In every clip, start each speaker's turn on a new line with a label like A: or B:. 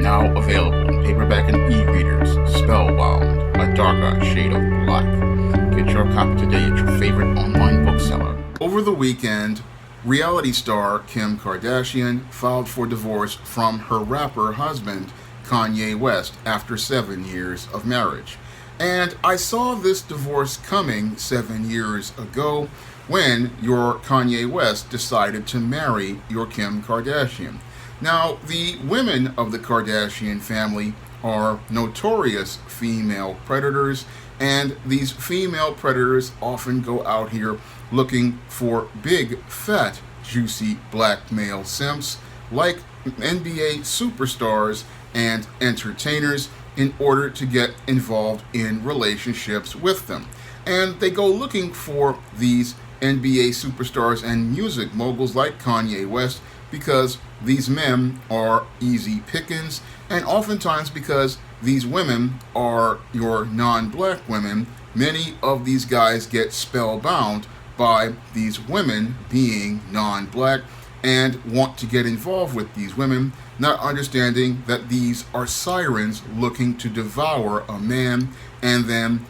A: Now available in paperback and e-readers. Spellbound, a darker shade of black. Get your copy today at your favorite online bookseller. Over the weekend, reality star Kim Kardashian filed for divorce from her rapper husband, Kanye West, after 7 years of marriage. And I saw this divorce coming 7 years ago when your Kanye West decided to marry your Kim Kardashian. Now, the women of the Kardashian family are notorious female predators, and these female predators often go out here looking for big, fat, juicy black male simps like NBA superstars and entertainers in order to get involved in relationships with them. And they go looking for these NBA superstars and music moguls like Kanye West because these men are easy pickings, and oftentimes because these women are your non-black women, many of these guys get spellbound by these women being non-black and want to get involved with these women, not understanding that these are sirens looking to devour a man and then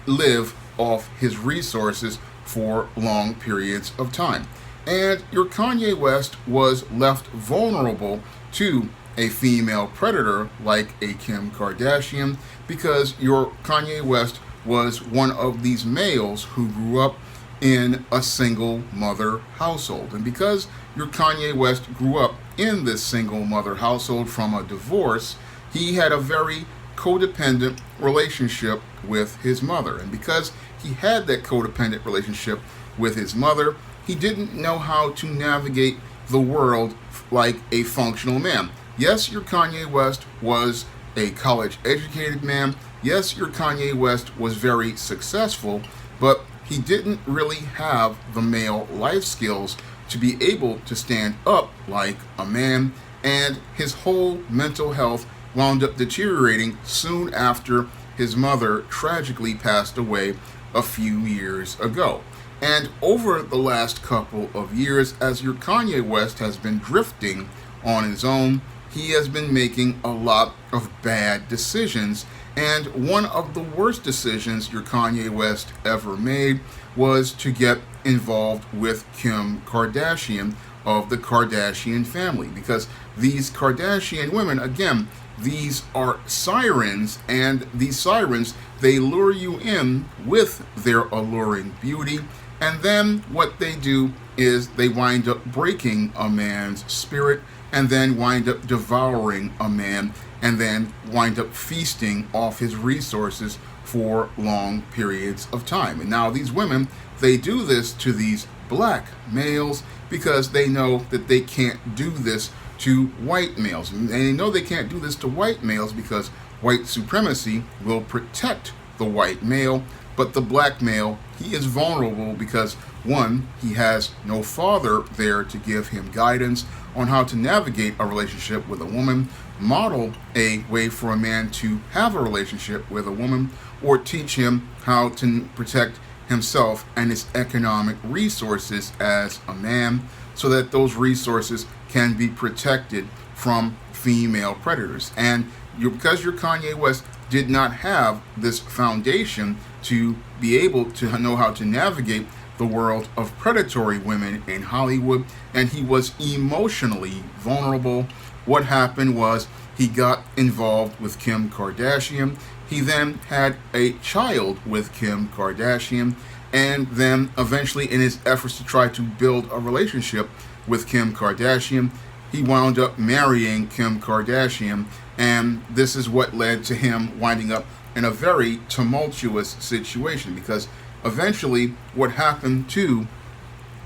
A: live off his resources for long periods of time. And your Kanye West was left vulnerable to a female predator like a Kim Kardashian because your Kanye West was one of these males who grew up in a single mother household. And because your Kanye West grew up in this single mother household from a divorce, he had a very codependent relationship with his mother. And because he had that codependent relationship with his mother, he didn't know how to navigate the world like a functional man. Yes, your Kanye West was a college-educated man. Yes, your Kanye West was very successful, but he didn't really have the male life skills to be able to stand up like a man, and his whole mental health wound up deteriorating soon after his mother tragically passed away a few years ago. And over the last couple of years, as your Kanye West has been drifting on his own, he has been making a lot of bad decisions. And one of the worst decisions your Kanye West ever made was to get involved with Kim Kardashian of the Kardashian family. Because these Kardashian women, again, these are sirens, and these sirens, they lure you in with their alluring beauty. And then what they do is they wind up breaking a man's spirit and then wind up devouring a man and then wind up feasting off his resources for long periods of time. And now these women, they do this to these black males because they know that they can't do this to white males. And they know they can't do this to white males because white supremacy will protect the white male. But the black male, he is vulnerable because, one, he has no father there to give him guidance on how to navigate a relationship with a woman, model a way for a man to have a relationship with a woman, or teach him how to protect himself and his economic resources as a man so that those resources can be protected from female predators. And because your Kanye West did not have this foundation to be able to know how to navigate the world of predatory women in Hollywood, and he was emotionally vulnerable, what happened was he got involved with Kim Kardashian. He then had a child with Kim Kardashian, and then eventually, in his efforts to try to build a relationship with Kim Kardashian, he wound up marrying Kim Kardashian, and this is what led to him winding up in a very tumultuous situation, because eventually what happened to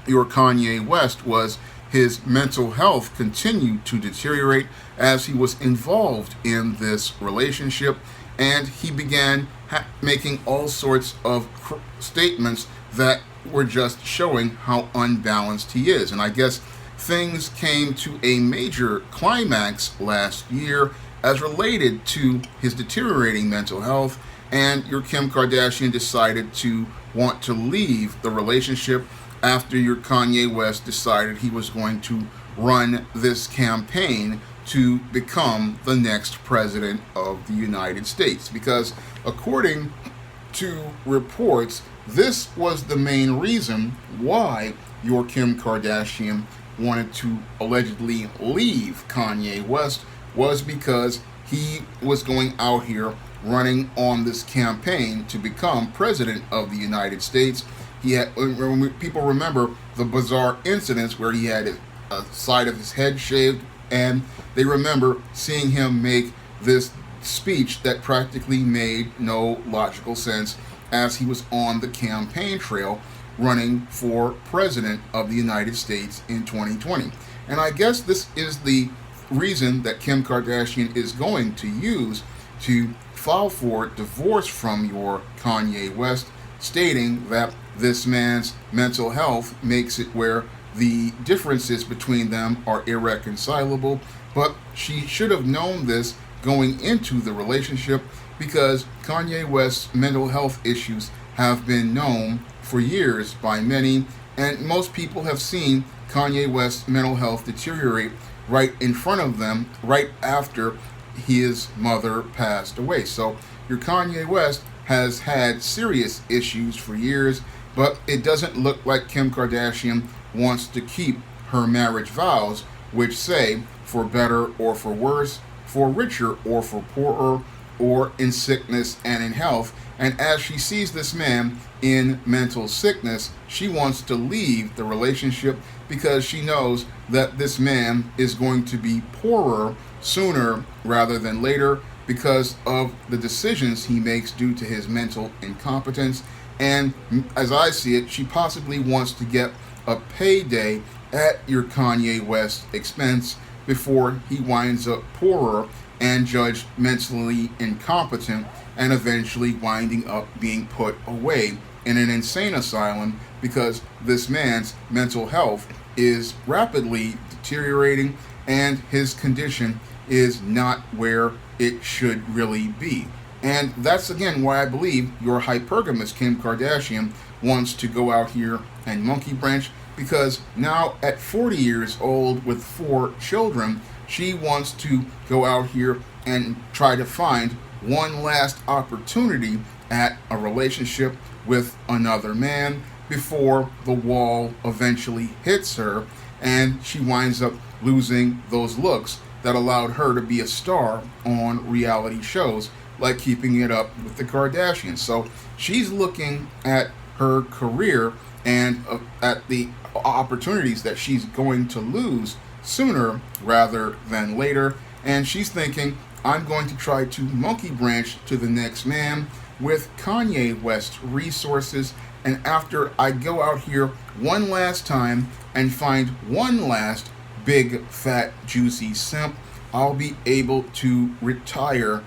A: your Kanye West was his mental health continued to deteriorate as he was involved in this relationship, and he began making all sorts of statements that were just showing how unbalanced he is. And I guess things came to a major climax last year as related to his deteriorating mental health, and your Kim Kardashian decided to want to leave the relationship after your Kanye West decided he was going to run this campaign to become the next president of the United States. Because according to reports, this was the main reason why your Kim Kardashian wanted to allegedly leave Kanye West, was because he was going out here running on this campaign to become president of the United States. He had, people remember the bizarre incidents where he had a side of his head shaved, and they remember seeing him make this speech that practically made no logical sense as he was on the campaign trail running for president of the United States in 2020. And I guess this is the reason that Kim Kardashian is going to use to file for divorce from your Kanye West, stating that this man's mental health makes it where the differences between them are irreconcilable. But she should have known this going into the relationship, because Kanye West's mental health issues have been known for years by many, and most people have seen Kanye West's mental health deteriorate right in front of them right after his mother passed away. So your Kanye West has had serious issues for years, but it doesn't look like Kim Kardashian wants to keep her marriage vows, which say, for better or for worse, for richer or for poorer, or in sickness and in health. And as she sees this man in mental sickness, she wants to leave the relationship, because she knows that this man is going to be poorer sooner rather than later because of the decisions he makes due to his mental incompetence. And as I see it, she possibly wants to get a payday at your Kanye West expense before he winds up poorer and judged mentally incompetent, and eventually winding up being put away in an insane asylum, because this man's mental health is rapidly deteriorating and his condition is not where it should really be. And that's again why I believe your hypergamous Kim Kardashian wants to go out here and monkey branch, because now at 40 years old with 4 children, she wants to go out here and try to find one last opportunity at a relationship with another man before the wall eventually hits her, and she winds up losing those looks that allowed her to be a star on reality shows like Keeping It Up with the Kardashians. So she's looking at her career and at the opportunities that she's going to lose sooner rather than later, and she's thinking, I'm going to try to monkey branch to the next man with Kanye West's resources, and after I go out here one last time and find one last big fat juicy simp, I'll be able to retire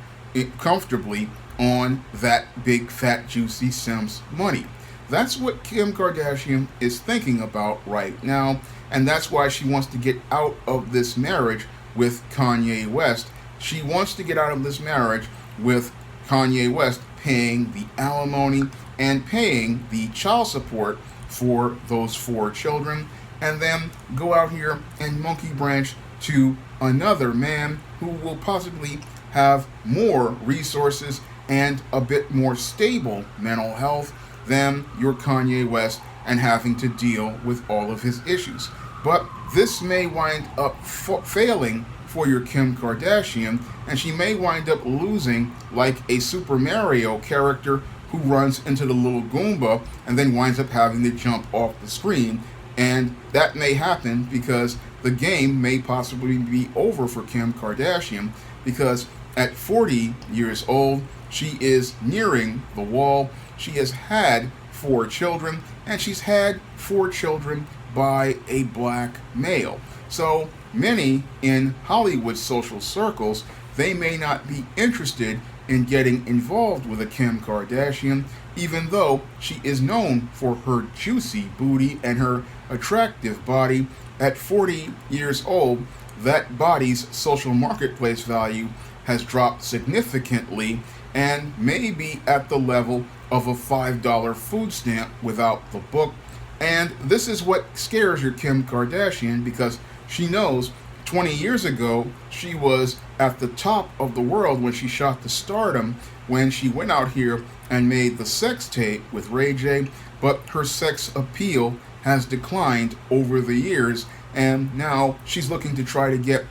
A: comfortably on that big fat juicy simp's money. That's what Kim Kardashian is thinking about right now, and that's why she wants to get out of this marriage with Kanye West. She wants to get out of this marriage with Kanye West paying the alimony and paying the child support for those 4 children, and then go out here and monkey branch to another man who will possibly have more resources and a bit more stable mental health than your Kanye West, and having to deal with all of his issues. But this may wind up failing for your Kim Kardashian, and she may wind up losing like a Super Mario character who runs into the little Goomba and then winds up having to jump off the screen. And that may happen because the game may possibly be over for Kim Kardashian, because at 40 years old, she is nearing the wall. She has had 4 children, and she's had 4 children by a black male. So many in Hollywood social circles, they may not be interested in getting involved with a Kim Kardashian, even though she is known for her juicy booty and her attractive body. At 40 years old, that body's social marketplace value has dropped significantly and may be at the level of a $5 food stamp without the book. And this is what scares your Kim Kardashian, because she knows 20 years ago, she was at the top of the world when she shot to stardom, when she went out here and made the sex tape with Ray J, but her sex appeal has declined over the years, and now she's looking to try to get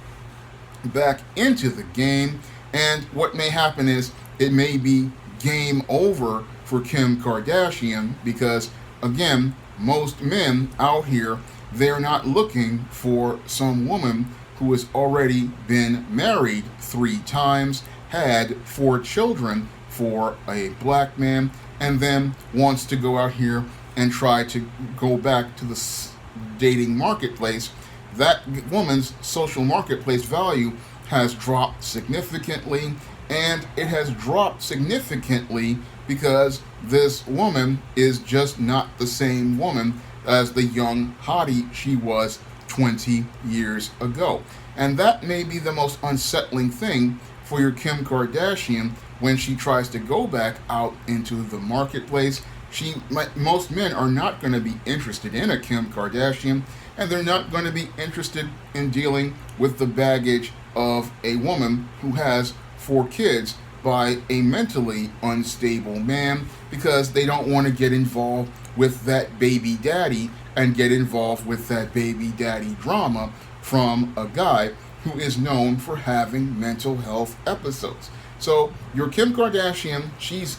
A: back into the game. And what may happen is it may be game over for Kim Kardashian, because again, most men out here, they're not looking for some woman who has already been married 3 times, had 4 children for a black man, and then wants to go out here and try to go back to the dating marketplace. That woman's social marketplace value has dropped significantly, and it has dropped significantly because this woman is just not the same woman as the young hottie she was 20 years ago. And that may be the most unsettling thing for your Kim Kardashian when she tries to go back out into the marketplace. Most men are not going to be interested in a Kim Kardashian, and they're not going to be interested in dealing with the baggage of a woman who has 4 kids by a mentally unstable man, because they don't want to get involved with that baby daddy and get involved with that baby daddy drama from a guy who is known for having mental health episodes. So your Kim Kardashian, she's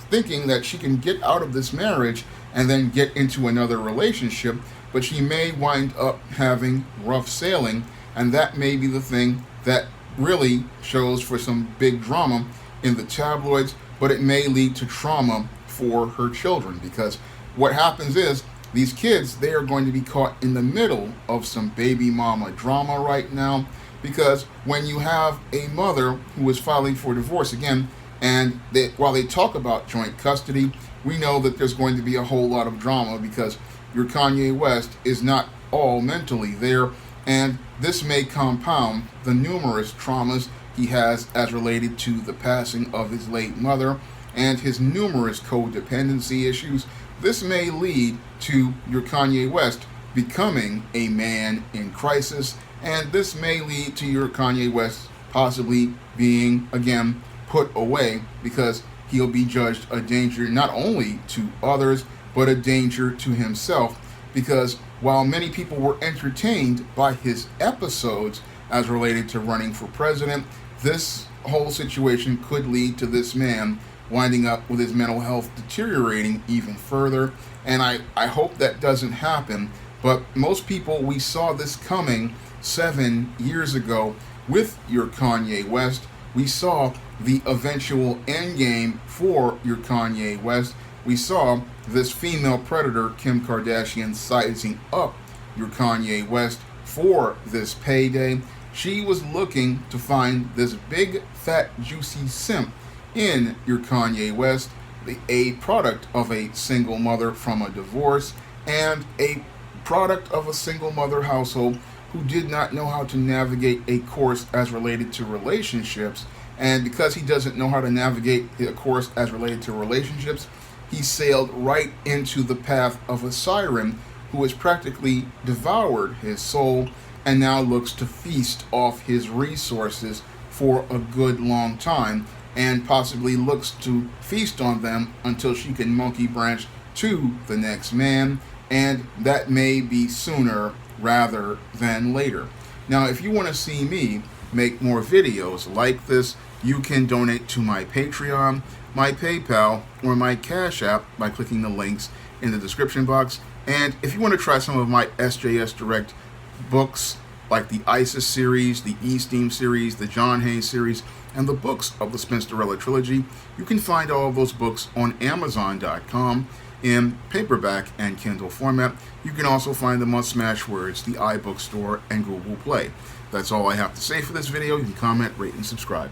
A: thinking that she can get out of this marriage and then get into another relationship, but she may wind up having rough sailing, and that may be the thing that really shows for some big drama in the tabloids, but it may lead to trauma for her children, because what happens is these kids, they are going to be caught in the middle of some baby mama drama right now, because when you have a mother who is filing for divorce again, and while they talk about joint custody, we know that there's going to be a whole lot of drama, because your Kanye West is not all mentally there, and this may compound the numerous traumas he has as related to the passing of his late mother and his numerous codependency issues. This may lead to your Kanye West becoming a man in crisis, and this may lead to your Kanye West possibly being, again, put away, because he'll be judged a danger not only to others, but a danger to himself, because while many people were entertained by his episodes as related to running for president, this whole situation could lead to this man winding up with his mental health deteriorating even further. And I hope that doesn't happen, but most people, we saw this coming 7 years ago with your Kanye West. We saw the eventual endgame for your Kanye West. We saw this female predator, Kim Kardashian, sizing up your Kanye West for this payday. She was looking to find this big, fat, juicy simp in your Kanye West, a product of a single mother from a divorce, and a product of a single mother household who did not know how to navigate a course as related to relationships. And because he doesn't know how to navigate a course as related to relationships, he sailed right into the path of a siren who has practically devoured his soul and now looks to feast off his resources for a good long time, and possibly looks to feast on them until she can monkey branch to the next man, and that may be sooner rather than later. Now, if you want to see me make more videos like this, you can donate to my Patreon, my PayPal, or my Cash App by clicking the links in the description box. And if you want to try some of my SJS Direct books, like the ISIS series, the E-Steam series, the John Hayes series, and the books of the Spinsterella trilogy, you can find all of those books on Amazon.com in paperback and Kindle format. You can also find them on Smashwords, the iBook Store, and Google Play. That's all I have to say for this video. You can comment, rate, and subscribe.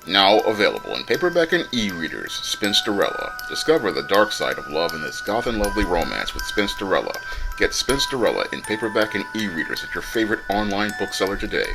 A: Now available in paperback and e-readers, Spinsterella. Discover the dark side of love in this goth and lovely romance with Spinsterella. Get Spinsterella in paperback and e-readers at your favorite online bookseller today.